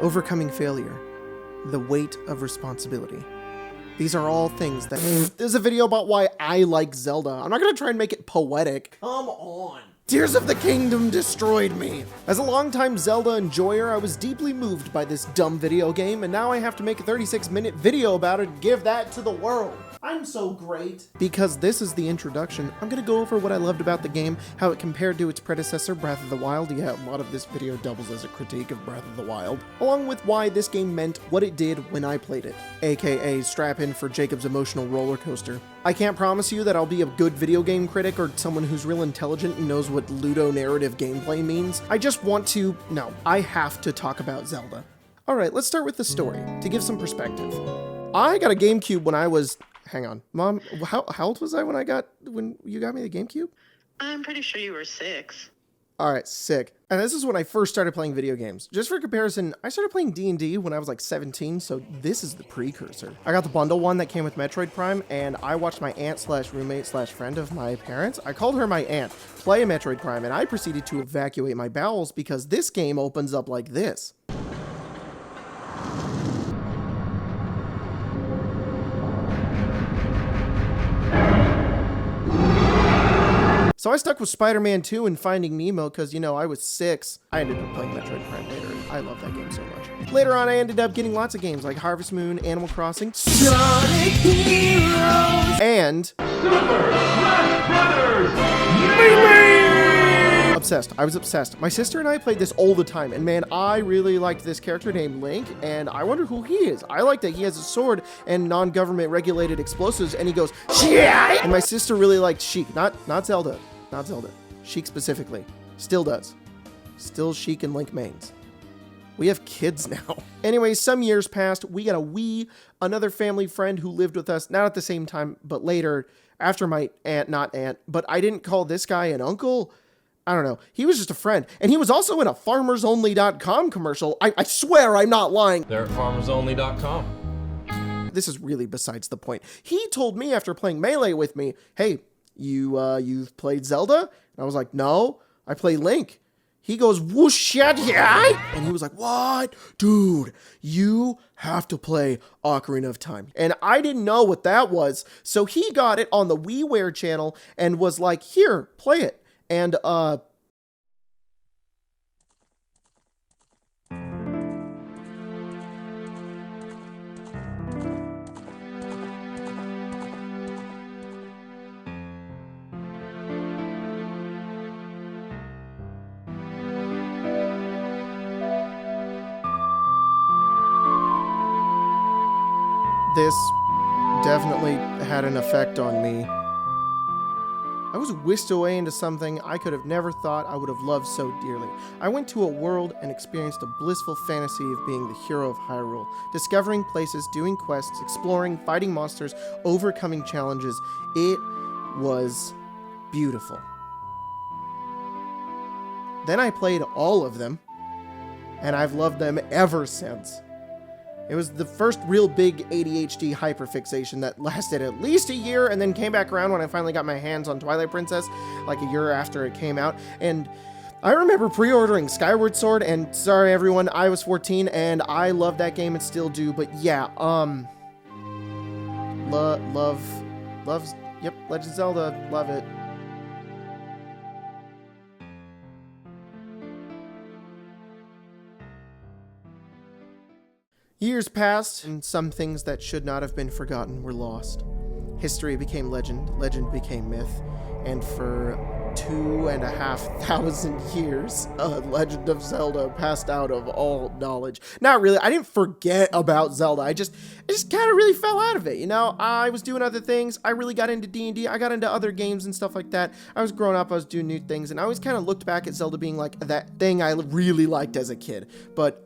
overcoming failure, the weight of responsibility. These are all things that... There's a video about why I like Zelda. I'm not gonna try and make it poetic. Come on. Tears of the Kingdom destroyed me. As a longtime Zelda enjoyer, I was deeply moved by this dumb video game, and now I have to make a 36-minute video about it and give that to the world. I'm so great. Because this is the introduction, I'm gonna go over what I loved about the game, how it compared to its predecessor, Breath of the Wild. Yeah, a lot of this video doubles as a critique of Breath of the Wild. Along with why this game meant what it did when I played it, aka strap in for Jacob's emotional roller coaster. I can't promise you that I'll be a good video game critic or someone who's real intelligent and knows what ludonarrative gameplay means. I just want to, no, I have to talk about Zelda. Alright, let's start with the story, to give some perspective. I got a GameCube when I was... Hang on. Mom, how old was I when you got me the GameCube? I'm pretty sure you were 6. Alright, sick. And this is when I first started playing video games. Just for comparison, I started playing D&D when I was like 17, so this is the precursor. I got the bundle one that came with Metroid Prime, and I watched my aunt/roommate/friend of my parents, I called her my aunt, play Metroid Prime, and I proceeded to evacuate my bowels because this game opens up like this. So I stuck with Spider-Man 2 and Finding Nemo because, you know, I was 6. I ended up playing Metroid Prime later. I love that game so much. Later on, I ended up getting lots of games like Harvest Moon, Animal Crossing, Sonic Heroes, and... Super Smash Brothers! Melee! Obsessed. I was obsessed. My sister and I played this all the time, and man, I really liked this character named Link, and I wonder who he is. I like that he has a sword and non-government regulated explosives, and he goes, yeah! And my sister really liked Sheik, not Zelda. Not Zelda. Sheik specifically. Still does. Still Sheik and Link mains. We have kids now. Anyways, some years passed. We got a Wii, another family friend who lived with us, not at the same time, but later, after my not aunt, but I didn't call this guy an uncle. I don't know. He was just a friend. And he was also in a FarmersOnly.com commercial. I swear I'm not lying. They're at FarmersOnly.com. This is really besides the point. He told me after playing Melee with me, hey, you've played Zelda? And I was like, no, I play Link. He goes, whoosh, yeah, and he was like, what? Dude, you have to play Ocarina of Time. And I didn't know what that was, so he got it on the WiiWare channel and was like, here, play it. And, this definitely had an effect on me. I was whisked away into something I could have never thought I would have loved so dearly. I went to a world and experienced a blissful fantasy of being the hero of Hyrule, discovering places, doing quests, exploring, fighting monsters, overcoming challenges. It was beautiful. Then I played all of them, and I've loved them ever since. It was the first real big ADHD hyperfixation that lasted at least a year and then came back around when I finally got my hands on Twilight Princess, like a year after it came out. And I remember pre-ordering Skyward Sword, and sorry everyone, I was 14 and I love that game and still do, but yeah, yep, Legend of Zelda, love it. Years passed, and some things that should not have been forgotten were lost. History became legend, legend became myth, and for 2,500 years, Legend of Zelda passed out of all knowledge. Not really, I didn't forget about Zelda, I just kind of really fell out of it, you know? I was doing other things, I really got into D&D, I got into other games and stuff like that. I was growing up, I was doing new things, and I always kind of looked back at Zelda being like that thing I really liked as a kid, but,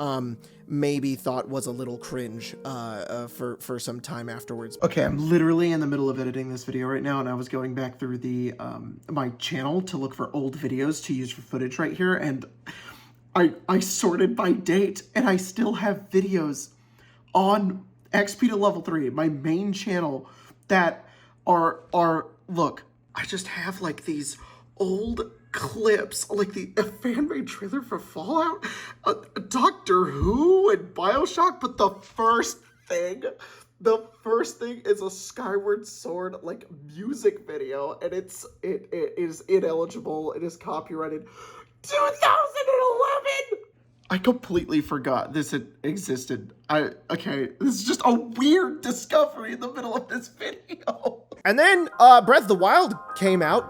maybe thought was a little cringe for some time afterwards. Okay, I'm literally in the middle of editing this video right now, and I was going back through the my channel to look for old videos to use for footage right here, and I sorted by date, and I still have videos on XP to Level 3, my main channel, that are look, I just have like these old clips, like the fan-made trailer for Fallout, Doctor Who, and BioShock, but the first thing is a Skyward Sword like music video, and it is ineligible. It is copyrighted 2011. I completely forgot this had existed. Okay, this is just a weird discovery in the middle of this video. And then Breath of the Wild came out,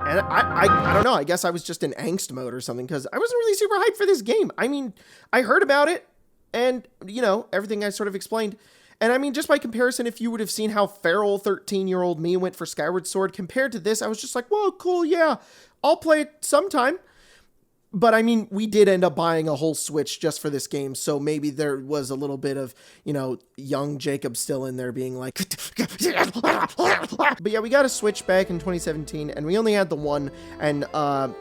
and I don't know, I guess I was just in angst mode or something, because I wasn't really super hyped for this game. I mean, I heard about it, and, you know, everything I sort of explained. And I mean, just by comparison, if you would have seen how feral 13-year-old me went for Skyward Sword compared to this, I was just like, well, cool, yeah, I'll play it sometime. But I mean, we did end up buying a whole Switch just for this game, so maybe there was a little bit of, you know, young Jacob still in there being like... But yeah, we got a Switch back in 2017, and we only had the one, and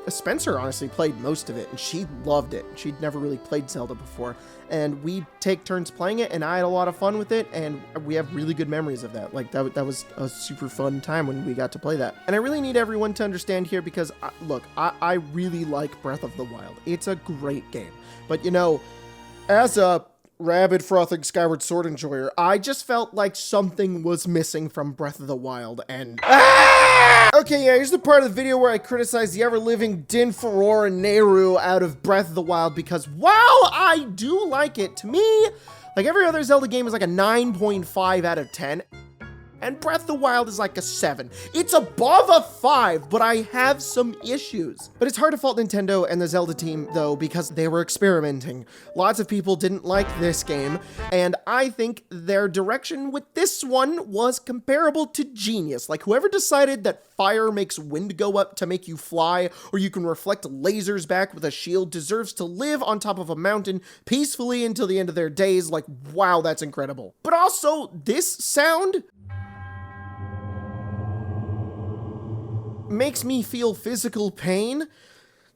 Spencer honestly played most of it, and she loved it. She'd never really played Zelda before, and we take turns playing it, and I had a lot of fun with it, and we have really good memories of that. Like, that was a super fun time when we got to play that. And I really need everyone to understand here, because, look, I really like Breath of the Wild. It's a great game. But, you know, as a rabid frothing Skyward Sword enjoyer, I just felt like something was missing from Breath of the Wild, and... Okay, yeah, here's the part of the video where I criticize the ever-living Din Farore and Nehru out of Breath of the Wild, because while I do like it, to me, like every other Zelda game is like a 9.5 out of 10. And Breath of the Wild is like a 7. It's above a 5, but I have some issues. But it's hard to fault Nintendo and the Zelda team, though, because they were experimenting. Lots of people didn't like this game, and I think their direction with this one was comparable to genius. Like, whoever decided that fire makes wind go up to make you fly, or you can reflect lasers back with a shield, deserves to live on top of a mountain peacefully until the end of their days. Like, wow, that's incredible. But also, this sound makes me feel physical pain.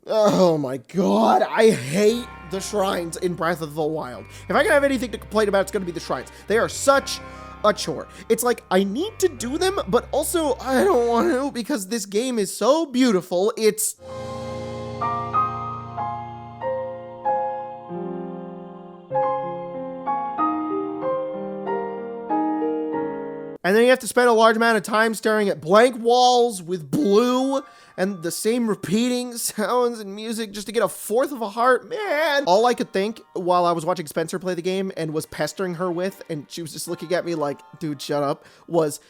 Oh my god, I hate the shrines in Breath of the Wild. If I can have anything to complain about, it's gonna be the shrines. They are such a chore. It's like, I need to do them, but also I don't want to, because this game is so beautiful. It's... And then you have to spend a large amount of time staring at blank walls with blue and the same repeating sounds and music just to get a fourth of a heart. Man, all I could think while I was watching Spencer play the game and was pestering her with, and she was just looking at me like, dude, shut up, was,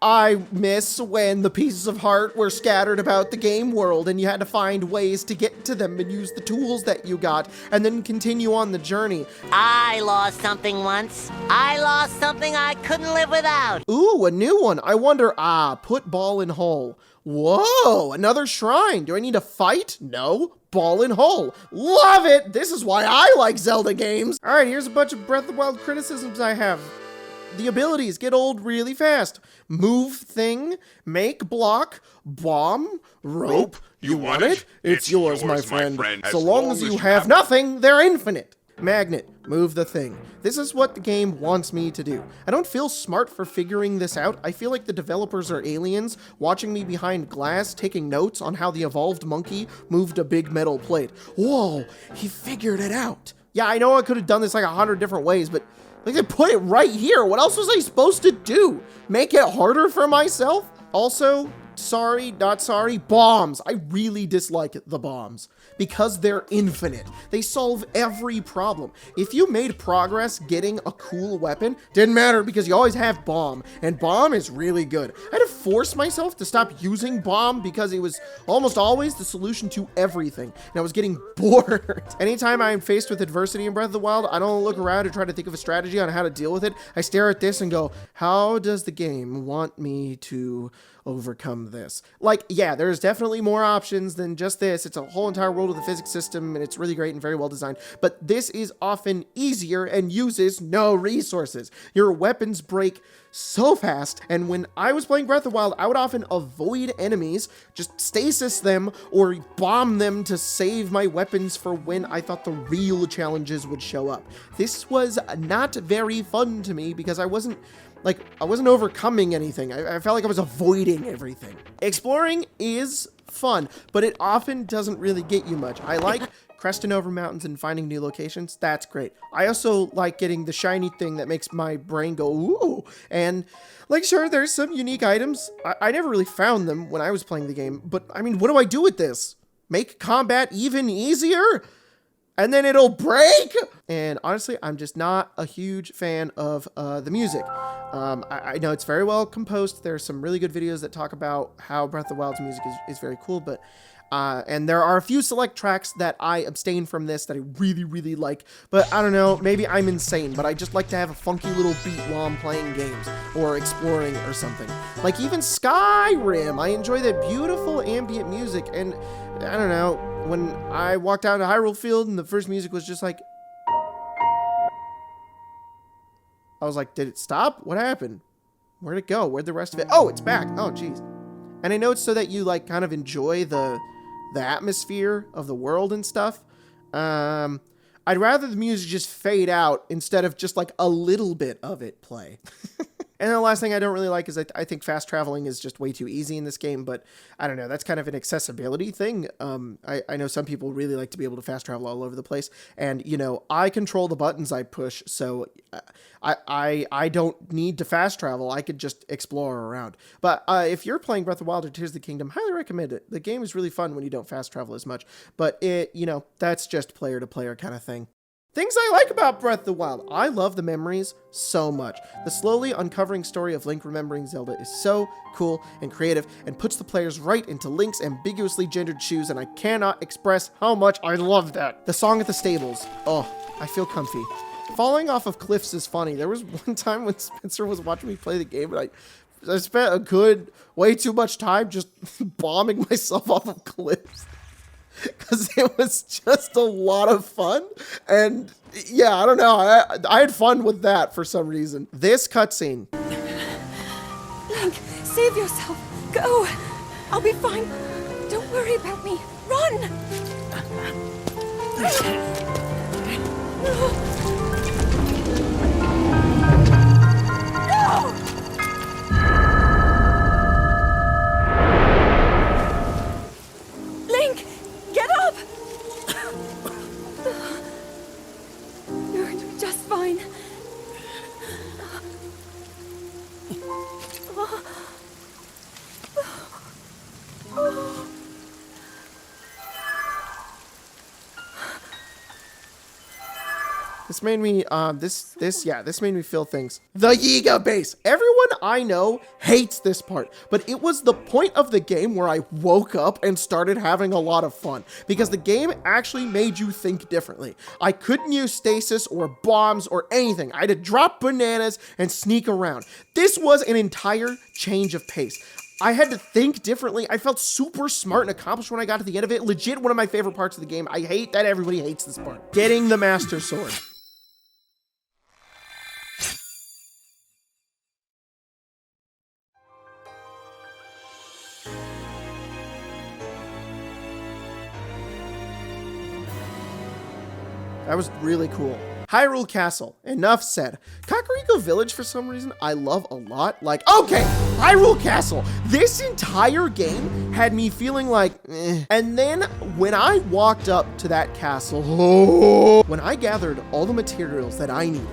I miss when the pieces of heart were scattered about the game world and you had to find ways to get to them and use the tools that you got and then continue on the journey. I lost something once. I lost something I couldn't live without. Ooh, a new one. I wonder, put ball in hole. Whoa, another shrine. Do I need to fight? No. Ball in hole. Love it. This is why I like Zelda games. All right, here's a bunch of Breath of the Wild criticisms I have. The abilities get old really fast. Move thing, make block, bomb, rope. You want it? It's yours, my friend. So long as you have nothing, they're infinite. Magnet, move the thing. This is what the game wants me to do. I don't feel smart for figuring this out. I feel like the developers are aliens watching me behind glass, taking notes on how the evolved monkey moved a big metal plate. Whoa, he figured it out. Yeah, I know I could have done this like 100 different ways, but like, they put it right here. What else was I supposed to do? Make it harder for myself? Also, sorry, not sorry, bombs. I really dislike the bombs because they're infinite. They solve every problem. If you made progress getting a cool weapon, didn't matter because you always have bomb, and bomb is really good. I had to force myself to stop using bomb because it was almost always the solution to everything, and I was getting bored. Anytime I am faced with adversity in Breath of the Wild, I don't look around and try to think of a strategy on how to deal with it. I stare at this and go, how does the game want me to overcome this? Like, yeah, there's definitely more options than just this. It's a whole entire world of the physics system, and it's really great and very well designed, but this is often easier and uses no resources. Your weapons break so fast, and when I was playing Breath of the Wild, I would often avoid enemies, just stasis them, or bomb them to save my weapons for when I thought the real challenges would show up. This was not very fun to me because I wasn't Like, I wasn't overcoming anything. I felt like I was avoiding everything. Exploring is fun, but it often doesn't really get you much. I like cresting over mountains and finding new locations. That's great. I also like getting the shiny thing that makes my brain go, ooh. And, like, sure, there's some unique items. I never really found them when I was playing the game, but, I mean, what do I do with this? Make combat even easier? And then it'll break? And honestly, I'm just not a huge fan of the music. I know it's very well composed. There's some really good videos that talk about how Breath of the Wild's music is very cool, but and there are a few select tracks that I abstain from this that I really, really like. But I don't know, maybe I'm insane, but I just like to have a funky little beat while I'm playing games or exploring or something. Like even Skyrim, I enjoy that beautiful ambient music, and I don't know, when I walked out into Hyrule Field and the first music was just like, I was like, did it stop? What happened? Where'd it go? Where'd the rest of it? Oh, it's back. Oh, geez. And I know it's so that you like kind of enjoy the atmosphere of the world and stuff. I'd rather the music just fade out instead of just like a little bit of it play. And the last thing I don't really like is I think fast traveling is just way too easy in this game, but I don't know, that's kind of an accessibility thing. I know some people really like to be able to fast travel all over the place, and you know, I control the buttons I push, so I don't need to fast travel. I could just explore around. But if you're playing Breath of the Wild or Tears of the Kingdom, highly recommend it. The game is really fun when you don't fast travel as much, but you know, that's just player to player kind of thing. Things I like about Breath of the Wild. I love the memories so much. The slowly uncovering story of Link remembering Zelda is so cool and creative and puts the players right into Link's ambiguously gendered shoes, and I cannot express how much I love that. The song at the stables. Oh, I feel comfy. Falling off of cliffs is funny. There was one time when Spencer was watching me play the game, and I spent a good, way too much time just bombing myself off of cliffs. Because it was just a lot of fun. And yeah, I don't know. I had fun with that for some reason. This cutscene. Link, save yourself. Go. I'll be fine. Don't worry about me. Run. No! Link! Get up! You're just fine. This made me, this made me feel things. The Yiga base. Everyone I know hates this part, but it was the point of the game where I woke up and started having a lot of fun, because the game actually made you think differently. I couldn't use stasis or bombs or anything. I had to drop bananas and sneak around. This was an entire change of pace. I had to think differently. I felt super smart and accomplished when I got to the end of it. Legit one of my favorite parts of the game. I hate that everybody hates this part. Getting the Master Sword. That was really cool. Hyrule Castle. Enough said. Kakariko Village, for some reason, I love a lot. Like, okay, Hyrule Castle. This entire game had me feeling like, eh. And then when I walked up to that castle, when I gathered all the materials that I needed,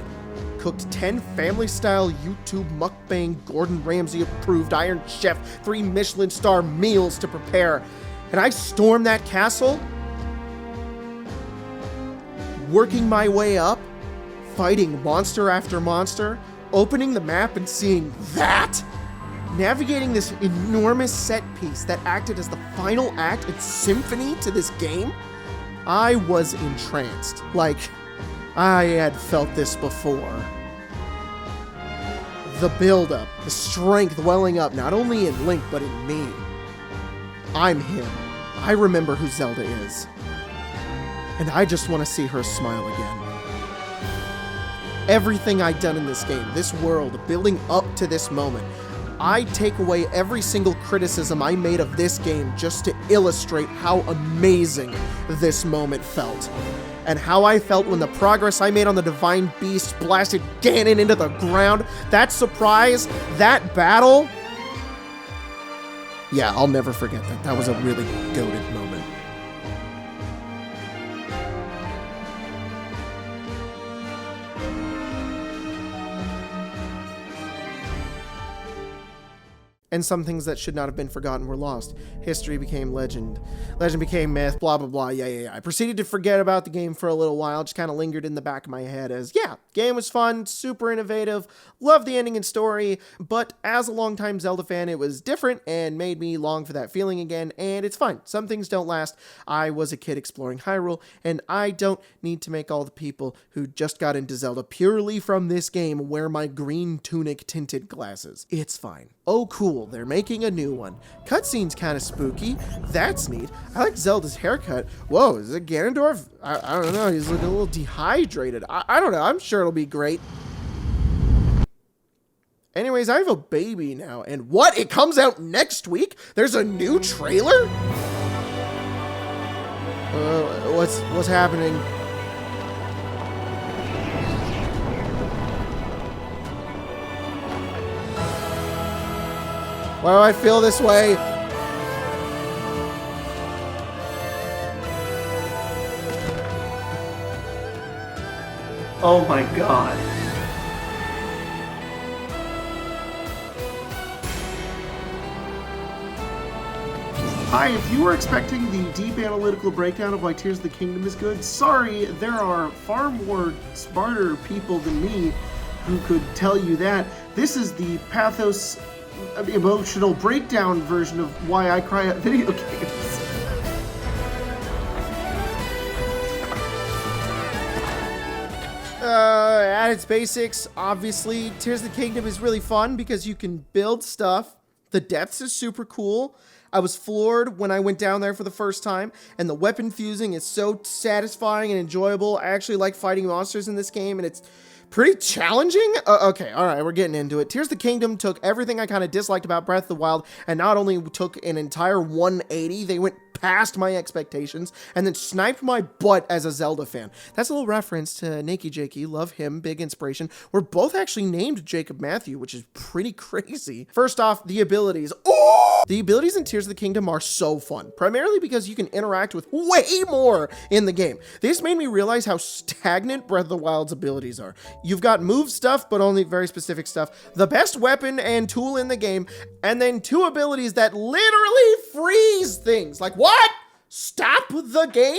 cooked 10 family-style YouTube mukbang Gordon Ramsay approved Iron Chef 3 Michelin star meals to prepare, and I stormed that castle, working my way up, fighting monster after monster, opening the map and seeing that, navigating this enormous set piece that acted as the final act and symphony to this game, I was entranced. Like, I had felt this before. The buildup, the strength welling up, not only in Link, but in me. I'm him. I remember who Zelda is. And I just want to see her smile again. Everything I've done in this game, this world, building up to this moment, I take away every single criticism I made of this game just to illustrate how amazing this moment felt. and how I felt when the progress I made on the Divine Beast blasted Ganon into the ground. That surprise, that battle. Yeah, I'll never forget that. That was a really goated moment. And some things that should not have been forgotten were lost. History became legend. Legend became myth, blah, blah, blah, yeah. I proceeded to forget about the game for a little while, just kind of lingered in the back of my head as, yeah, game was fun, super innovative, loved the ending and story, but as a longtime Zelda fan, it was different and made me long for that feeling again, and it's fine. Some things don't last. I was a kid exploring Hyrule, and I don't need to make all the people who just got into Zelda purely from this game wear my green tunic tinted glasses. It's fine. Oh, cool, they're making a new one. Cutscene's kind of spooky. That's neat. I like Zelda's haircut. Whoa, is it Ganondorf? I don't know, he's looking a little dehydrated. I don't know, I'm sure it'll be great. Anyways, I have a baby now, and what? It comes out next week? There's a new trailer? What's happening? Why do I feel this way? Oh my god. Hi, if you were expecting the deep analytical breakdown of why Tears of the Kingdom is good, sorry, there are far more smarter people than me who could tell you that. This is the pathos, emotional breakdown version of why I cry at video games. At its basics, obviously, Tears of the Kingdom is really fun because you can build stuff. The depths is super cool. I was floored when I went down there for the first time, and the weapon fusing is so satisfying and enjoyable. I actually like fighting monsters in this game, and it's pretty challenging. Okay, all right, we're getting into it. Tears of the Kingdom took everything I kind of disliked about Breath of the Wild, and not only took an entire 180, they went past my expectations, and then sniped my butt as a Zelda fan. That's a little reference to Nakey Jakey, love him, big inspiration. We're both actually named Jacob Matthew, which is pretty crazy. First off, the abilities. Oh! The abilities in Tears of the Kingdom are so fun, primarily because you can interact with way more in the game. This made me realize how stagnant Breath of the Wild's abilities are. You've got move stuff, but only very specific stuff, the best weapon and tool in the game, and then two abilities that literally freeze things. Like, what? Stop the game?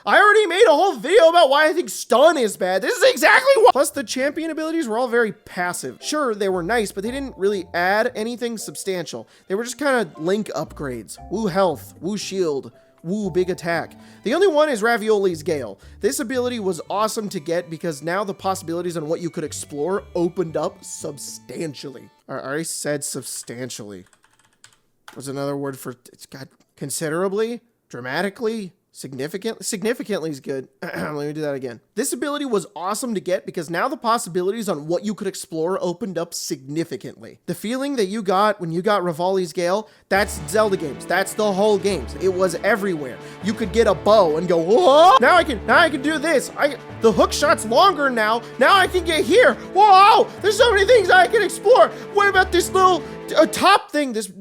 I already made a whole video about why I think stun is bad. This is exactly why. Plus, the champion abilities were all very passive. Sure, they were nice, but they didn't really add anything substantial. They were just kind of Link upgrades. Woo health, woo shield, woo big attack. The only one is Ravioli's Gale. This ability was awesome to get because now the possibilities on what you could explore opened up substantially. I already said substantially. What's another word for, it's got considerably? Dramatically? Significantly is good. Let me do that again. This ability was awesome to get because now the possibilities on what you could explore opened up significantly. The feeling that you got when you got Revali's Gale, that's Zelda games. That's the whole games. It was everywhere. You could get a bow and go, whoa! Now I can do this. The hook shot's longer now. Now I can get here. Whoa! There's so many things I can explore. What about this little top thing? This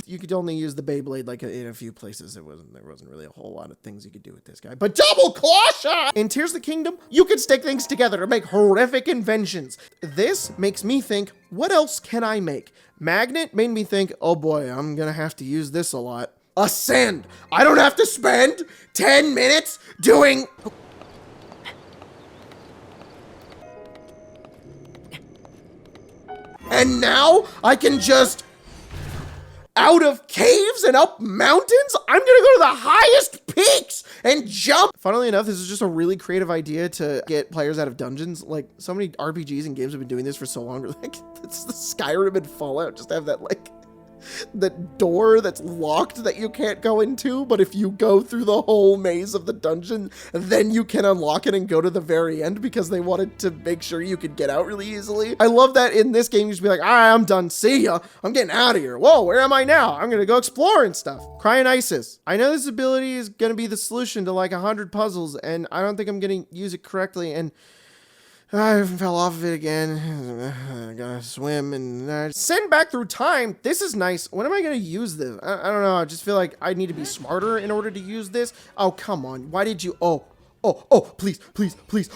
you could only use the Beyblade like in a few places. There wasn't really a whole lot of things you could do with this guy. But double claw shot! In Tears of the Kingdom, you could stick things together to make horrific inventions. This makes me think, what else can I make? Magnet made me think, oh boy, I'm gonna have to use this a lot. Ascend! I don't have to spend 10 minutes doing... And now I can just, out of caves and up mountains, I'm gonna go to the highest peaks and jump. Funnily enough, this is just a really creative idea to get players out of dungeons. Like, so many RPGs and games have been doing this for so long. Like, it's the Skyrim and Fallout just have that, like, the door that's locked that you can't go into, but if you go through the whole maze of the dungeon, then you can unlock it and go to the very end because they wanted to make sure you could get out really easily. I love that in this game you just be like, all right, I'm done, see ya, I'm getting out of here. Whoa, where am I now? I'm gonna go explore and stuff. Cryonisis. I know this ability is gonna be the solution to like 100 puzzles, and I don't think I'm gonna use it correctly, and I fell off of it again. I gotta swim and send back through time. This is nice. When am I gonna use this? I don't know. I just feel like I need to be smarter in order to use this. Oh, come on. Why did you? Oh, please.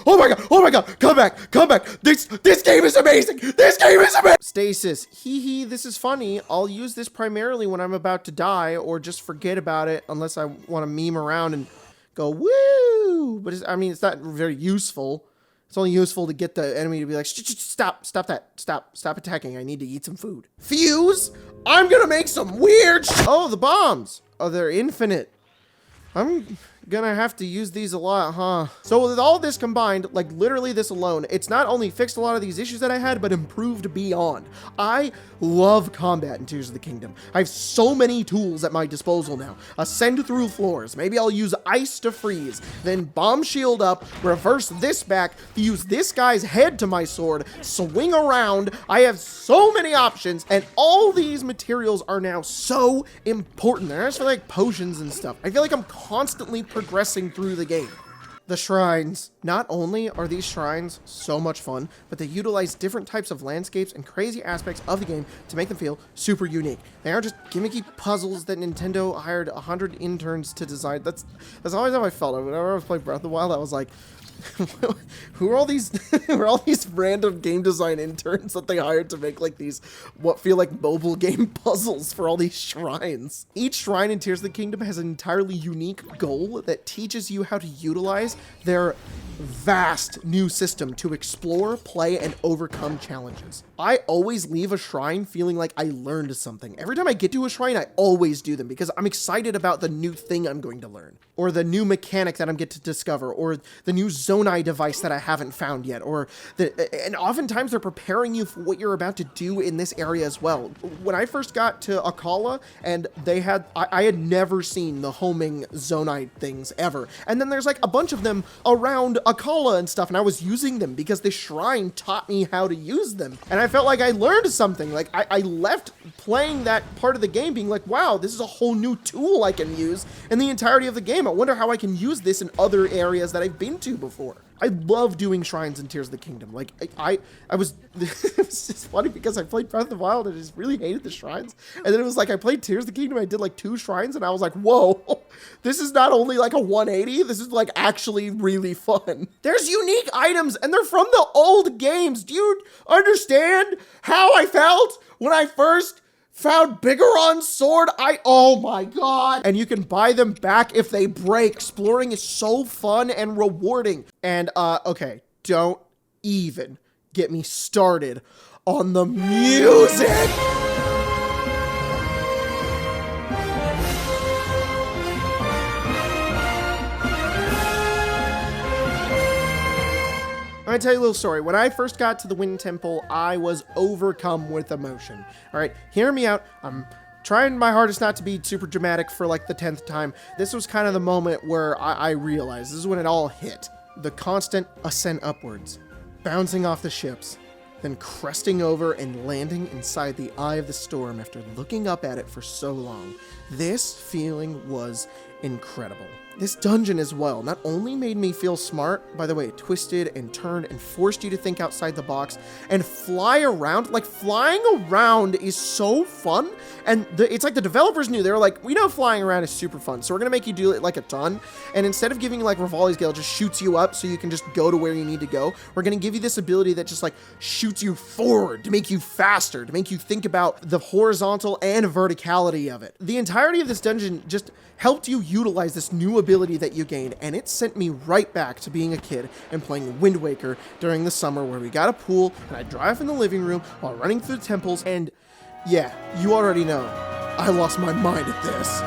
Oh my God. Come back. This game is amazing. This game is amazing. Stasis. Hee. This is funny. I'll use this primarily when I'm about to die or just forget about it unless I want to meme around and go, woo. But it's not very useful. It's only useful to get the enemy to be like, stop attacking. I need to eat some food. Fuse? I'm gonna make some weird oh, the bombs. Oh, they're infinite. I'm gonna have to use these a lot, huh? So with all this combined, like literally this alone, it's not only fixed a lot of these issues that I had, but improved beyond. I love combat in Tears of the Kingdom. I have so many tools at my disposal now. Ascend through floors. Maybe I'll use ice to freeze, then bomb shield up, reverse this back, use this guy's head to my sword, swing around. I have so many options, and all these materials are now so important. They're just for like potions and stuff. I feel like I'm constantly progressing through the game. The shrines. Not only are these shrines so much fun, but they utilize different types of landscapes and crazy aspects of the game to make them feel super unique. They aren't just gimmicky puzzles that Nintendo hired 100 interns to design. That's always how I felt. Whenever I was playing Breath of the Wild, I was like, who are all these random game design interns that they hired to make like these what feel like mobile game puzzles for all these shrines? Each shrine in Tears of the Kingdom has an entirely unique goal that teaches you how to utilize their vast new system to explore, play, and overcome challenges. I always leave a shrine feeling like I learned something. Every time I get to a shrine, I always do them because I'm excited about the new thing I'm going to learn, or the new mechanic that I'm get to discover, or the new Zonai device that I haven't found yet, and oftentimes they're preparing you for what you're about to do in this area as well. When I first got to Akkala, and I had never seen the homing Zonai things ever, and then there's like a bunch of them around Akkala and stuff, and I was using them because the shrine taught me how to use them, and I felt like I learned something. Like I left playing that part of the game being like, wow, this is a whole new tool I can use in the entirety of the game. I wonder how I can use this in other areas that I've been to before. I love doing shrines in Tears of the Kingdom. Like I was, it was just funny because I played Breath of the Wild and I just really hated the shrines. And then it was like, I played Tears of the Kingdom, I did like 2 shrines and I was like, whoa, this is not only like a 180, this is like actually really fun. There's unique items and they're from the old games. Do you understand how I felt when I first found Bigoron's sword? Oh my god. And you can buy them back if they break. Exploring is so fun and rewarding. And, okay, don't even get me started on the music. I'm gonna tell you a little story. When I first got to the Wind Temple, I was overcome with emotion. All right, hear me out. I'm trying my hardest not to be super dramatic for like the 10th time. This was kind of the moment where I realized, this is when it all hit. The constant ascent upwards, bouncing off the ships, then cresting over and landing inside the eye of the storm after looking up at it for so long. This feeling was incredible. This dungeon as well not only made me feel smart, by the way, it twisted and turned and forced you to think outside the box and fly around. Like, flying around is so fun, and it's like the developers knew. They were like, we know flying around is super fun, so we're gonna make you do it like a ton, and instead of giving you like Revali's Gale just shoots you up so you can just go to where you need to go, we're gonna give you this ability that just like shoots you forward to make you faster, to make you think about the horizontal and verticality of it. The entirety of this dungeon just helped you utilize this new ability that you gained, and it sent me right back to being a kid and playing Wind Waker during the summer, where we got a pool and I'd drive in the living room while running through the temples, and yeah, you already know, I lost my mind at this.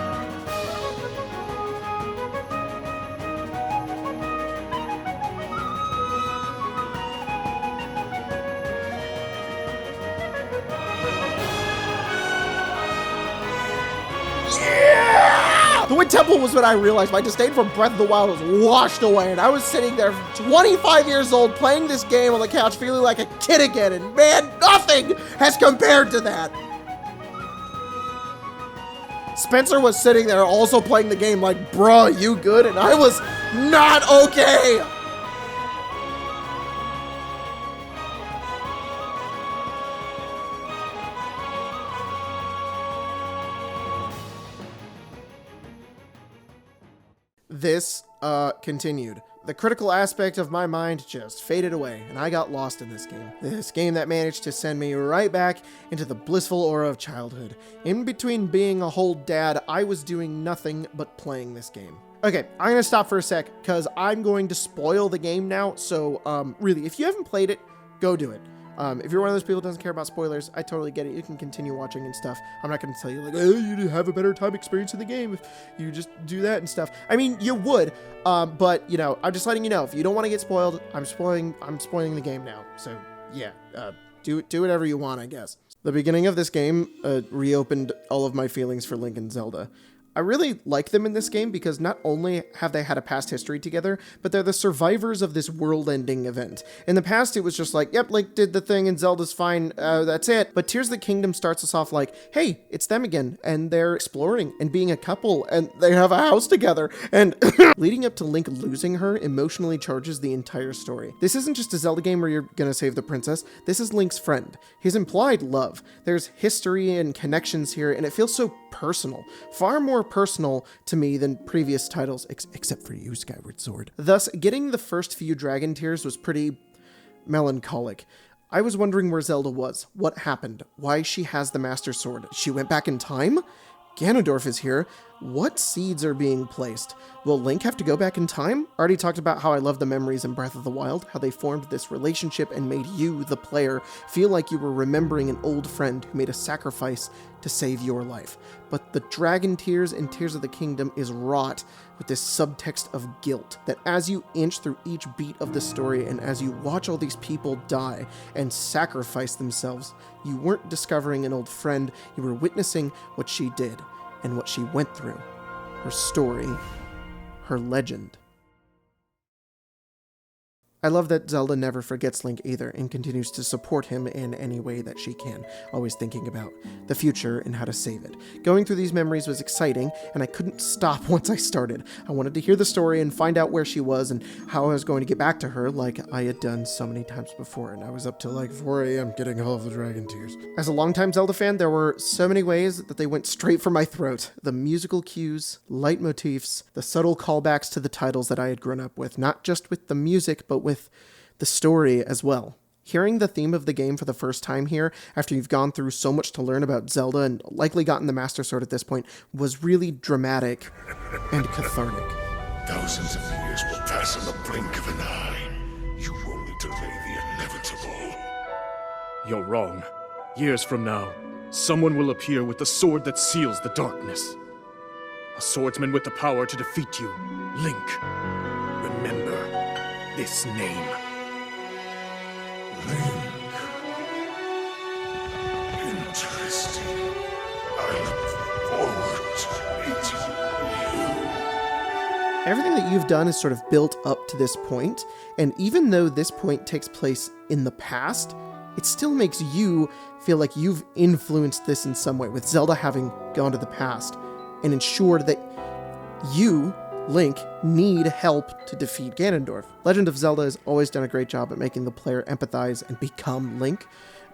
Yeah! The Wind Temple was when I realized my disdain for Breath of the Wild was washed away, and I was sitting there 25 years old playing this game on the couch feeling like a kid again, and man, nothing has compared to that. Spencer was sitting there also playing the game like, bruh, you good? And I was not okay. This continued. The critical aspect of my mind just faded away, and I got lost in this game. This game that managed to send me right back into the blissful aura of childhood. In between being a whole dad, I was doing nothing but playing this game. Okay, I'm gonna stop for a sec, because I'm going to spoil the game now, so really, if you haven't played it, go do it. If you're one of those people who doesn't care about spoilers, I totally get it. You can continue watching and stuff. I'm not going to tell you, like, oh, you have a better time experiencing the game if you just do that and stuff. I mean, you would, but, you know, I'm just letting you know, if you don't want to get spoiled, I'm spoiling the game now. So, yeah, do whatever you want, I guess. The beginning of this game reopened all of my feelings for Link and Zelda. I really like them in this game because not only have they had a past history together, but they're the survivors of this world-ending event. In the past, it was just like, yep, Link did the thing and Zelda's fine, that's it. But Tears of the Kingdom starts us off like, hey, it's them again, and they're exploring and being a couple, and they have a house together, and leading up to Link losing her emotionally charges the entire story. This isn't just a Zelda game where you're gonna save the princess. This is Link's friend, his implied love. There's history and connections here, and it feels so personal, far more personal to me than previous titles, except for you, Skyward Sword. Thus, getting the first few Dragon Tears was pretty melancholic. I was wondering where Zelda was, what happened, why she has the Master Sword. She went back in time? Ganondorf is here. What seeds are being placed? Will Link have to go back in time? Already talked about how I love the memories in Breath of the Wild, how they formed this relationship and made you, the player, feel like you were remembering an old friend who made a sacrifice to save your life. But the Dragon Tears and Tears of the Kingdom is wrought with this subtext of guilt, that as you inch through each beat of the story and as you watch all these people die and sacrifice themselves, you weren't discovering an old friend, you were witnessing what she did and what she went through. Her story, her legend. I love that Zelda never forgets Link either and continues to support him in any way that she can, always thinking about the future and how to save it. Going through these memories was exciting, and I couldn't stop once I started. I wanted to hear the story and find out where she was and how I was going to get back to her like I had done so many times before, and I was up till like 4 a.m. getting all of the Dragon Tears. As a longtime Zelda fan, there were so many ways that they went straight for my throat. The musical cues, leitmotifs, the subtle callbacks to the titles that I had grown up with, not just with the music, but with the story as well. Hearing the theme of the game for the first time here, after you've gone through so much to learn about Zelda and likely gotten the Master Sword at this point, was really dramatic and cathartic. Thousands of years will pass in the blink of an eye. You only delay the inevitable. You're wrong. Years from now, someone will appear with the sword that seals the darkness. A swordsman with the power to defeat you, Link. Remember this name. Link. Interesting. I look forward to meeting you. Everything that you've done is sort of built up to this point, and even though this point takes place in the past, it still makes you feel like you've influenced this in some way, with Zelda having gone to the past and ensured that you, Link, need help to defeat Ganondorf. Legend of Zelda has always done a great job at making the player empathize and become Link.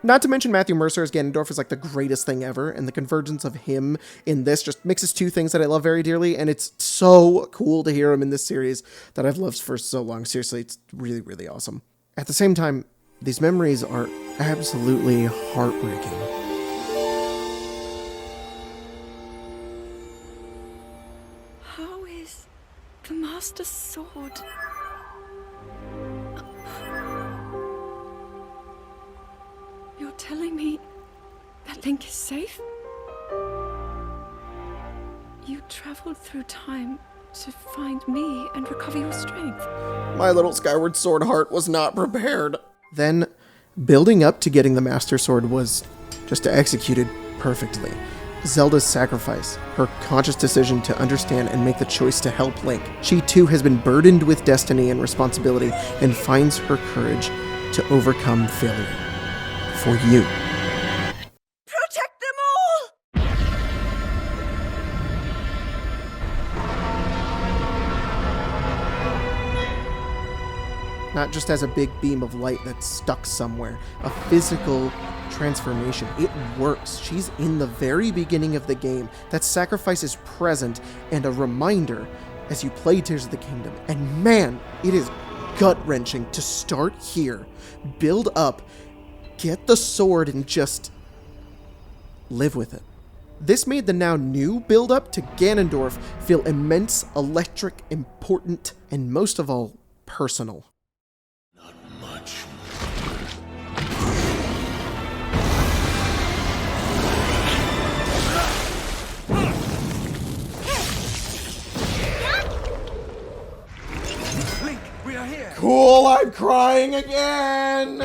Not to mention Matthew Mercer as Ganondorf is like the greatest thing ever, and the convergence of him in this just mixes two things that I love very dearly, and it's so cool to hear him in this series that I've loved for so long. Seriously, it's really, really awesome. At the same time, these memories are absolutely heartbreaking. How is the Master Sword? You're telling me that Link is safe? You traveled through time to find me and recover your strength. My little Skyward Sword heart was not prepared. Then, building up to getting the Master Sword was just executed perfectly. Zelda's sacrifice, her conscious decision to understand and make the choice to help Link. She too has been burdened with destiny and responsibility and finds her courage to overcome failure. For you. Protect them all! Not just as a big beam of light that's stuck somewhere, a physical transformation. It works. She's in the very beginning of the game. That sacrifice is present and a reminder as you play Tears of the Kingdom. And man, it is gut-wrenching to start here, build up, get the sword, and just live with it. This made the now new build-up to Ganondorf feel immense, electric, important, and most of all, personal. Not much. Link, we are here. Cool, I'm crying again!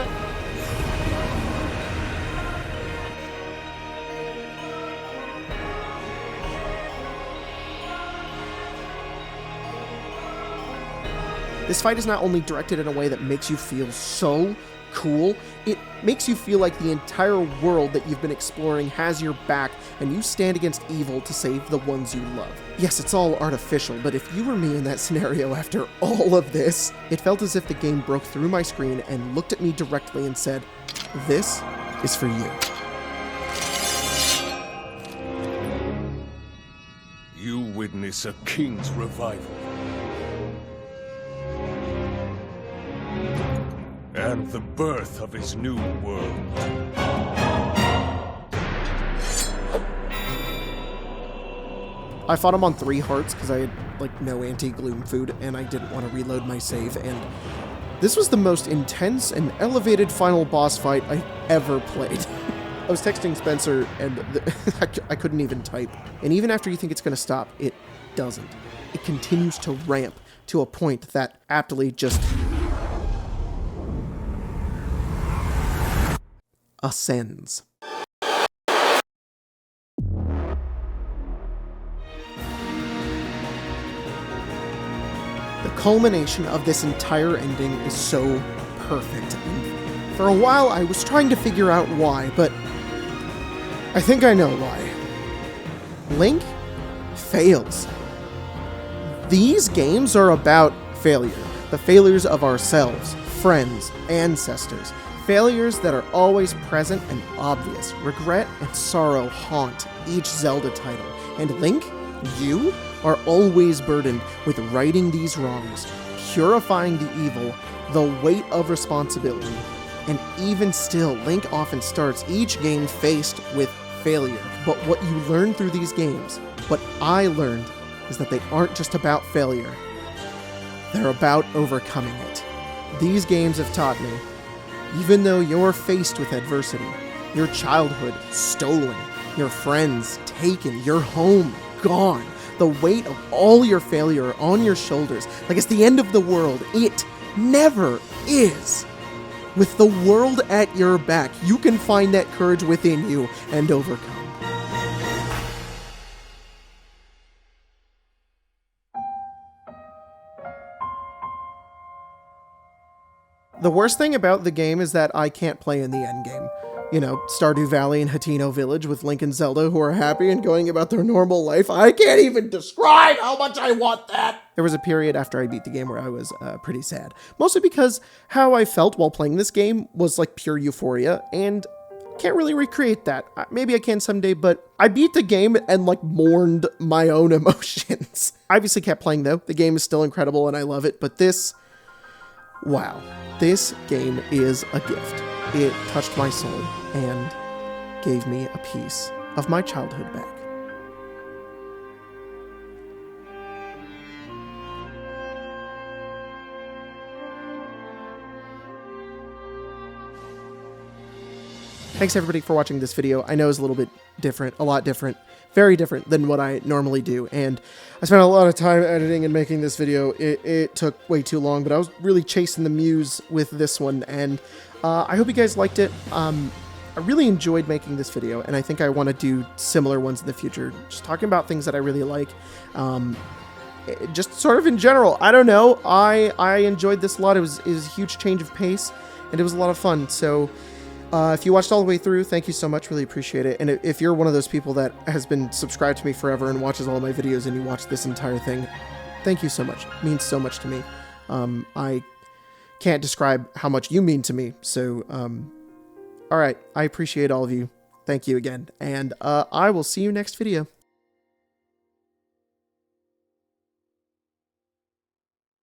This fight is not only directed in a way that makes you feel so cool, it makes you feel like the entire world that you've been exploring has your back and you stand against evil to save the ones you love. Yes, it's all artificial, but if you were me in that scenario after all of this, it felt as if the game broke through my screen and looked at me directly and said, "This is for you." You witness a king's revival. And the birth of his new world. I fought him on 3 hearts because I had like no anti-gloom food and I didn't want to reload my save, and this was the most intense and elevated final boss fight I ever played. I was texting Spencer and I couldn't even type. And even after you think it's going to stop, it doesn't. It continues to ramp to a point that aptly just ascends. The culmination of this entire ending is so perfect. And for a while I was trying to figure out why, but I think I know why. Link fails. These games are about failure. The failures of ourselves, friends, ancestors. Failures that are always present and obvious. Regret and sorrow haunt each Zelda title. And Link, you are always burdened with righting these wrongs, purifying the evil, the weight of responsibility. And even still, Link often starts each game faced with failure. But what you learn through these games, what I learned, is that they aren't just about failure. They're about overcoming it. These games have taught me, even though you're faced with adversity, your childhood stolen, your friends taken, your home gone, the weight of all your failure on your shoulders, like it's the end of the world, it never is. With the world at your back, you can find that courage within you and overcome. The worst thing about the game is that I can't play in the endgame. You know, Stardew Valley and Hateno Village with Link and Zelda who are happy and going about their normal life. I can't even describe how much I want that! There was a period after I beat the game where I was pretty sad. Mostly because how I felt while playing this game was like pure euphoria, and can't really recreate that. Maybe I can someday, but I beat the game and like mourned my own emotions. I obviously kept playing though. The game is still incredible and I love it, but this... wow. This game is a gift. It touched my soul and gave me a piece of my childhood back. Thanks everybody for watching this video. I know it's a little bit different, a lot different, very different than what I normally do, and I spent a lot of time editing and making this video. It took way too long, but I was really chasing the muse with this one, and I hope you guys liked it. I really enjoyed making this video, and I think I want to do similar ones in the future. Just talking about things that I really like. Just sort of in general, I don't know. I enjoyed this a lot. It was a huge change of pace, and it was a lot of fun. So if you watched all the way through, thank you so much. Really appreciate it. And if you're one of those people that has been subscribed to me forever and watches all my videos and you watch this entire thing, thank you so much. It means so much to me. I can't describe how much you mean to me. So, all right. I appreciate all of you. Thank you again. And I will see you next video.